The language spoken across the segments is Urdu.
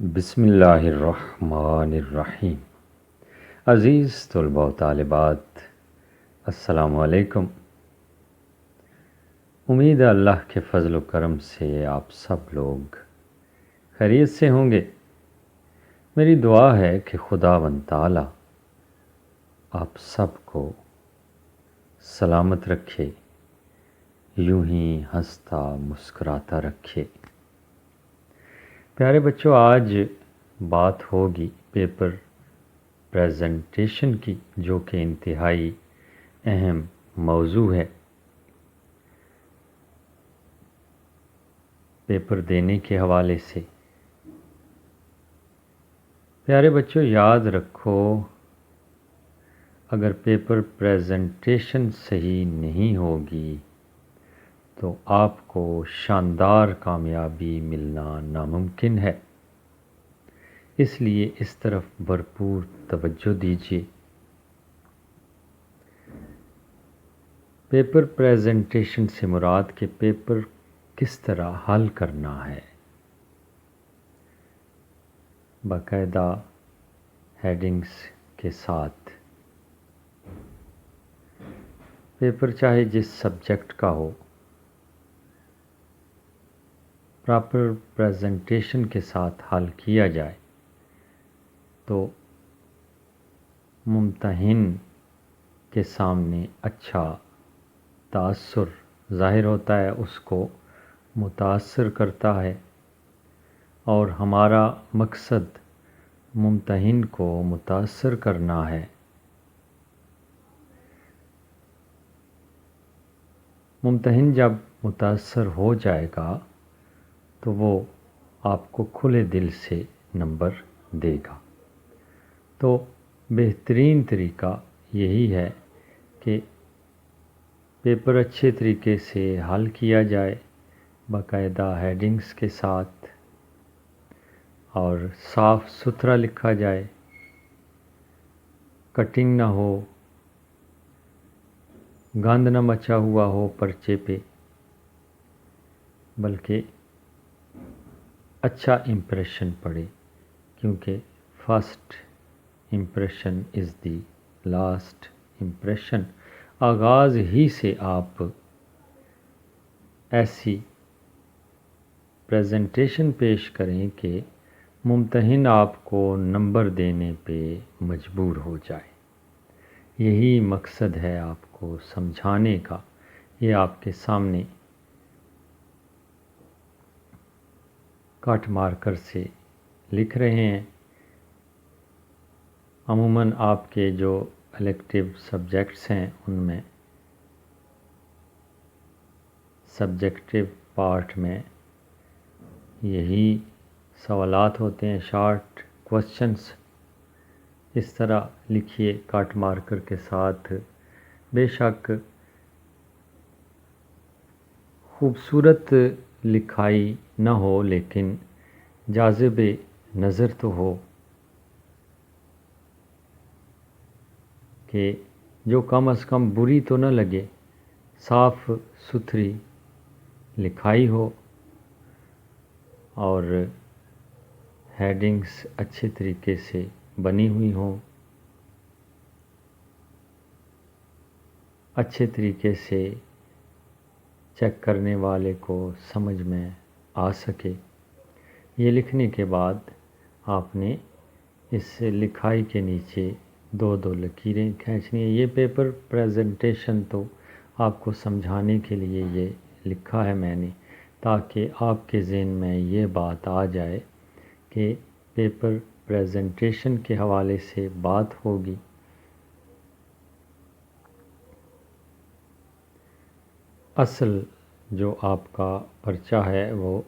بسم اللہ الرحمن الرحیم۔ عزیز طلباء و طالبات، السلام علیکم۔ امید ہے اللہ کے فضل و کرم سے آپ سب لوگ خیریت سے ہوں گے۔ میری دعا ہے کہ خداوند تعالی آپ سب کو سلامت رکھے، یوں ہی ہنستا مسکراتا رکھے۔ پیارے بچوں، آج بات ہوگی پیپر پریزنٹیشن کی، جو کہ انتہائی اہم موضوع ہے۔ پیپر دینے کے حوالے سے پیارے بچوں یاد رکھو، اگر پیپر پریزنٹیشن صحیح نہیں ہوگی تو آپ کو شاندار کامیابی ملنا ناممکن ہے۔ اس لیے اس طرف بھرپور توجہ دیجیے۔ پیپر پریزنٹیشن سے مراد کہ پیپر کس طرح حل کرنا ہے، باقاعدہ ہیڈنگز کے ساتھ۔ پیپر چاہے جس سبجیکٹ کا ہو، پراپر پریزنٹیشن کے ساتھ حل کیا جائے تو ممتحن کے سامنے اچھا تاثر ظاہر ہوتا ہے، اس کو متاثر کرتا ہے، اور ہمارا مقصد ممتحن کو متاثر کرنا ہے۔ ممتحن جب متاثر ہو جائے گا تو وہ آپ کو کھلے دل سے نمبر دے گا۔ تو بہترین طریقہ یہی ہے کہ پیپر اچھے طریقے سے حل کیا جائے، باقاعدہ ہیڈنگز کے ساتھ، اور صاف ستھرا لکھا جائے، کٹنگ نہ ہو، گند نہ مچا ہوا ہو پرچے پہ، بلکہ اچھا امپریشن پڑے، کیونکہ first impression is the last impression. آغاز ہی سے آپ ایسی پریزنٹیشن پیش کریں کہ ممتحن آپ کو نمبر دینے پہ مجبور ہو جائے۔ یہی مقصد ہے آپ کو سمجھانے کا۔ یہ آپ کے سامنے کٹ مارکر سے لکھ رہے ہیں۔ عموماً آپ کے جو الیکٹیو سبجیکٹس ہیں ان میں سبجیکٹیو پارٹ میں یہی سوالات ہوتے ہیں، شارٹ کوسچنس۔ اس طرح لکھیے کٹ مارکر کے ساتھ۔ بے شک خوبصورت لکھائی نہ ہو، لیکن جاذب نظر تو ہو، کہ جو کم از کم بری تو نہ لگے، صاف ستھری لکھائی ہو، اور ہیڈنگز اچھے طریقے سے بنی ہوئی ہوں، اچھے طریقے سے چیک کرنے والے کو سمجھ میں آ سکے۔ یہ لکھنے کے بعد آپ نے اس لکھائی کے نیچے دو لکیریں کھینچنی ہیں۔ یہ پیپر پریزنٹیشن تو آپ کو سمجھانے کے لیے یہ لکھا ہے میں نے، تاکہ آپ کے ذہن میں یہ بات آ جائے کہ پیپر پریزنٹیشن کے حوالے سے بات ہوگی۔ اصل جو آپ کا پرچہ ہے وہ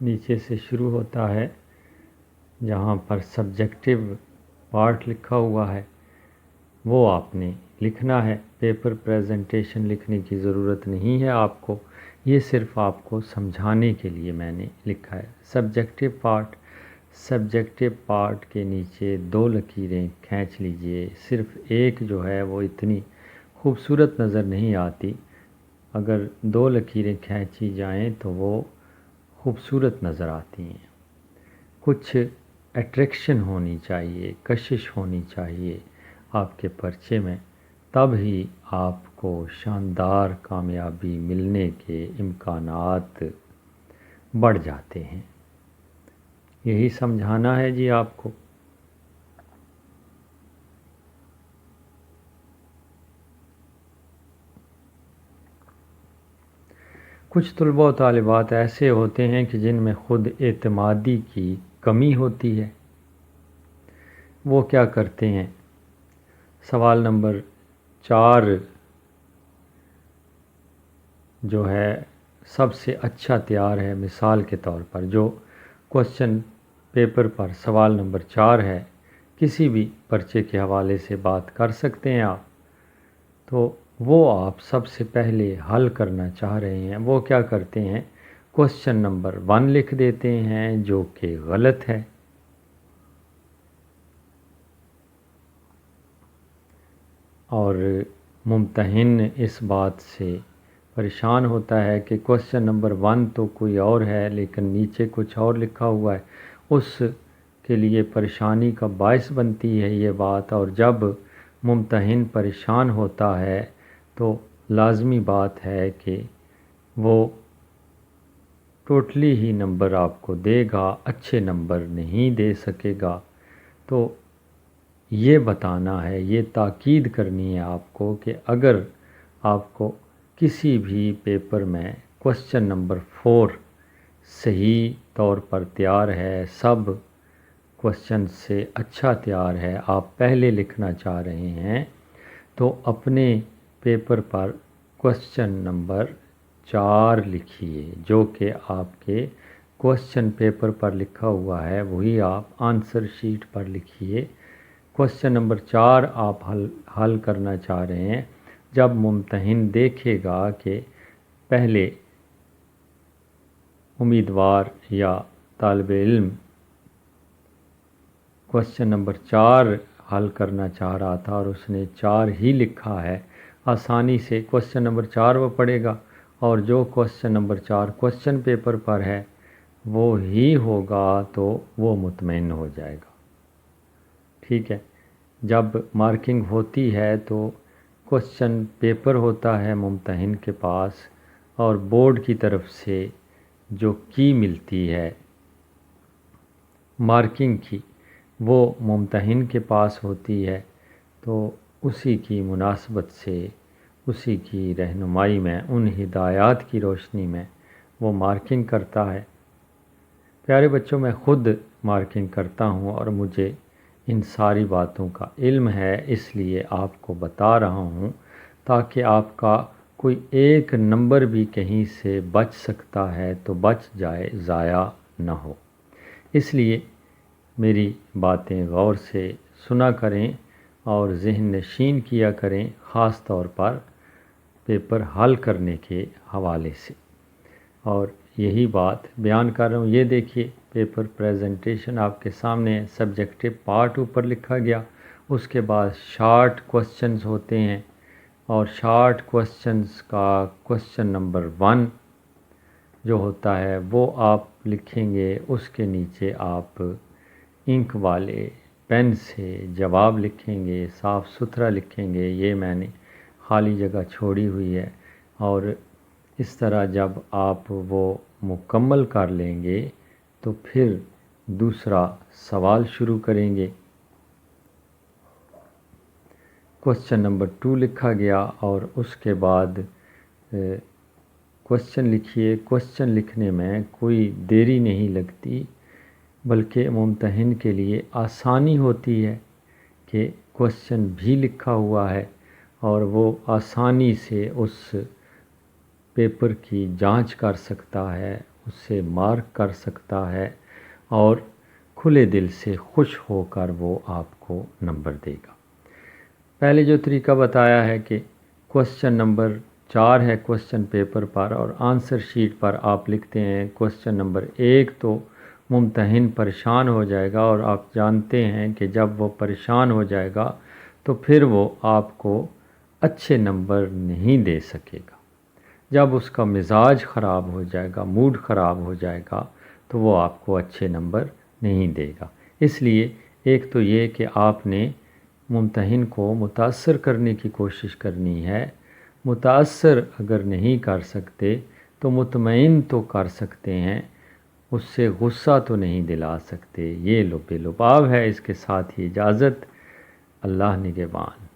نیچے سے شروع ہوتا ہے، جہاں پر سبجیکٹیو پارٹ لکھا ہوا ہے وہ آپ نے لکھنا ہے۔ پیپر پریزنٹیشن لکھنے کی ضرورت نہیں ہے آپ کو، یہ صرف آپ کو سمجھانے کے لیے میں نے لکھا ہے۔ سبجیکٹیو پارٹ سبجیکٹو پارٹ کے نیچے 2 لکیریں کھینچ لیجئے. صرف ایک جو ہے وہ اتنی خوبصورت نظر نہیں آتی، اگر 2 لکیریں کھینچی جائیں تو وہ خوبصورت نظر آتی ہیں. کچھ اٹریکشن ہونی چاہیے، کشش ہونی چاہیے آپ کے پرچے میں، تب ہی آپ کو شاندار کامیابی ملنے کے امکانات بڑھ جاتے ہیں. یہی سمجھانا ہے جی آپ کو. کچھ طلباء و طالبات ایسے ہوتے ہیں کہ جن میں خود اعتمادی کی کمی ہوتی ہے. وہ کیا کرتے ہیں؟ سوال نمبر 4 جو ہے سب سے اچھا تیار ہے. مثال کے طور پر جو کوشچن پیپر پر سوال نمبر 4 ہے، کسی بھی پرچے کے حوالے سے بات کر سکتے ہیں آپ، تو وہ آپ سب سے پہلے حل کرنا چاہ رہے ہیں. وہ کیا کرتے ہیں؟ کوشچن نمبر 1 لکھ دیتے ہیں جو کہ غلط ہے. اور ممتحن اس بات سے پریشان ہوتا ہے کہ کوشچن نمبر 1 تو کوئی اور ہے لیکن نیچے کچھ اور لکھا ہوا ہے. اس کے لیے پریشانی کا باعث بنتی ہے یہ بات، اور جب ممتحن پریشان ہوتا ہے تو لازمی بات ہے کہ وہ ٹوٹلی ہی نمبر آپ کو دے گا، اچھے نمبر نہیں دے سکے گا. تو یہ بتانا ہے، یہ تاکید کرنی ہے آپ کو کہ اگر آپ کو کسی بھی پیپر میں کوشچن نمبر 4 صحیح طور پر تیار ہے، سب کوشچن سے اچھا تیار ہے، آپ پہلے لکھنا چاہ رہے ہیں، تو اپنے پیپر پر کوشچن نمبر 4 لکھیے. جو کہ آپ کے کوشچن پیپر پر لکھا ہوا ہے وہی آپ آنسر شیٹ پر لکھیے. کوشچن نمبر 4 آپ حل کرنا چاہ رہے ہیں. جب ممتحن دیکھے گا کہ پہلے امیدوار یا طالب علم کوشچن نمبر 4 حل کرنا چاہ رہا تھا اور اس نے 4 ہی لکھا ہے، آسانی سے کوشچن نمبر 4 وہ پڑھے گا، اور جو کوشچن نمبر 4 کوشچن پیپر پر ہے وہ ہی ہوگا تو وہ مطمئن ہو جائے گا. ٹھیک ہے. جب مارکنگ ہوتی ہے تو کوشچن پیپر ہوتا ہے ممتحن کے پاس، اور بورڈ کی طرف سے جو کی ملتی ہے مارکنگ کی وہ ممتحن کے پاس ہوتی ہے. تو اسی کی مناسبت سے، اسی کی رہنمائی میں، ان ہدایات کی روشنی میں وہ مارکنگ کرتا ہے. پیارے بچوں، میں خود مارکنگ کرتا ہوں اور مجھے ان ساری باتوں کا علم ہے، اس لیے آپ کو بتا رہا ہوں تاکہ آپ کا کوئی ایک نمبر بھی کہیں سے بچ سکتا ہے تو بچ جائے، ضائع نہ ہو. اس لیے میری باتیں غور سے سنا کریں اور ذہن نشین کیا کریں، خاص طور پر پیپر حل کرنے کے حوالے سے. اور یہی بات بیان کر رہا ہوں. یہ دیکھیے پیپر پریزنٹیشن آپ کے سامنے ہے، سبجیکٹو پارٹ اوپر لکھا گیا، اس کے بعد شارٹ کوشچنز ہوتے ہیں، اور شارٹ کوشچنز کا کوشچن نمبر 1 جو ہوتا ہے وہ آپ لکھیں گے. اس کے نیچے آپ انک والے پین سے جواب لکھیں گے، صاف ستھرا لکھیں گے. یہ میں نے خالی جگہ چھوڑی ہوئی ہے. اور اس طرح جب آپ وہ مکمل کر لیں گے تو پھر دوسرا سوال شروع کریں گے. کوشچن نمبر 2 لکھا گیا اور اس کے بعد کوشچن لکھیے. کوشچن لکھنے میں کوئی دیری نہیں لگتی، بلکہ ممتحن کے لیے آسانی ہوتی ہے کہ کوشچن بھی لکھا ہوا ہے اور وہ آسانی سے اس پیپر کی جانچ کر سکتا ہے، اس سے مارک کر سکتا ہے اور کھلے دل سے خوش ہو کر وہ آپ کو نمبر دے گا. پہلے جو طریقہ بتایا ہے کہ کوشچن نمبر 4 ہے کوشچن پیپر پر اور آنسر شیٹ پر آپ لکھتے ہیں کوشچن نمبر 1 تو ممتحن پریشان ہو جائے گا، اور آپ جانتے ہیں کہ جب وہ پریشان ہو جائے گا تو پھر وہ آپ کو اچھے نمبر نہیں دے سکے گا۔ جب اس کا مزاج خراب ہو جائے گا، موڈ خراب ہو جائے گا، تو وہ آپ کو اچھے نمبر نہیں دے گا۔ اس لیے ایک تو یہ کہ آپ نے ممتحن کو متاثر کرنے کی کوشش کرنی ہے۔ متاثر اگر نہیں کر سکتے تو مطمئن تو کر سکتے ہیں، اس سے غصہ تو نہیں دلا سکتے۔ یہ لب لباب ہے، اس کے ساتھ ہی اجازت۔ اللہ نگہبان۔